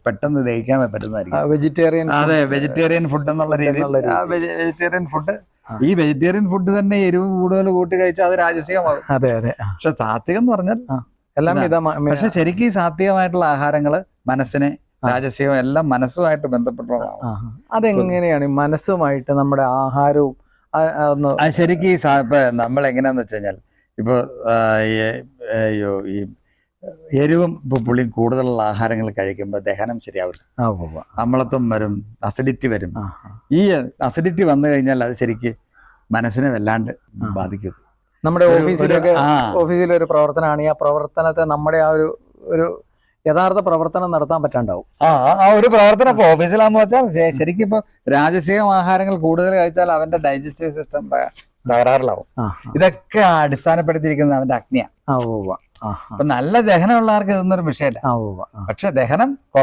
പെട്ടെന്ന് ദഹിക്കാൻ പറ്റുന്നതായിരിക്കും. വെജിറ്റേറിയൻ, അതെ, vegetarian food എന്നുള്ള രീതിയിൽ വെജിറ്റേറിയൻ ഫുഡ്. ഈ വെജിറ്റേറിയൻ ഫുഡ് തന്നെ എരിവ് കൂടുതൽ കൂട്ടി കഴിച്ചാൽ അത് രാജസികമാകും. അതെ അതെ. പക്ഷെ സാത്വികം എന്ന് പറഞ്ഞാൽ എല്ലാം പക്ഷെ ശരിക്കും ഈ സാത്വികമായിട്ടുള്ള ആഹാരങ്ങള് മനസ്സിനെ, രാജസികം എല്ലാം മനസ്സുമായിട്ട് ബന്ധപ്പെട്ടുള്ളതാണ്. അതെങ്ങനെയാണ് മനസ്സുമായിട്ട് നമ്മുടെ ആഹാരവും? ശരിക്കും ഇപ്പൊ നമ്മൾ എങ്ങനെയാന്ന് വെച്ച് കഴിഞ്ഞാൽ, ഇപ്പൊ ഈ എരിവും പുളിയും കൂടുതലുള്ള ആഹാരങ്ങൾ കഴിക്കുമ്പോൾ ദഹനം ശരിയാവില്ല, അമ്ലത്വം വരും, അസിഡിറ്റി വരും. ഈ അസിഡിറ്റി വന്നു കഴിഞ്ഞാൽ അത് ശരിക്ക് മനസ്സിനെ വല്ലാണ്ട് ബാധിക്കും. നമ്മുടെ ഓഫീസിലൊരു പ്രവർത്തനമാണ്, ഈ ആ പ്രവർത്തനത്തെ നമ്മുടെ ആ ഒരു യഥാർത്ഥ പ്രവർത്തനം നടത്താൻ പറ്റാണ്ടാവും. ആ ഒരു പ്രവർത്തനം ഇപ്പൊ ഓഫീസിലാന്ന് വെച്ചാൽ ശരിക്കും ഇപ്പൊ രാജസികം ആഹാരങ്ങൾ കൂടുതൽ കഴിച്ചാൽ അവന്റെ ഡൈജസ്റ്റീവ് സിസ്റ്റം തകരാറിലാവും. ഇതൊക്കെ അടിസ്ഥാനപ്പെടുത്തിയിരിക്കുന്നത് അവന്റെ അഗ്നിയാണ്. അപ്പൊ നല്ല ദഹനമുള്ളവർക്ക് ഇതൊന്നൊരു വിഷയമല്ല. പക്ഷെ ദഹനം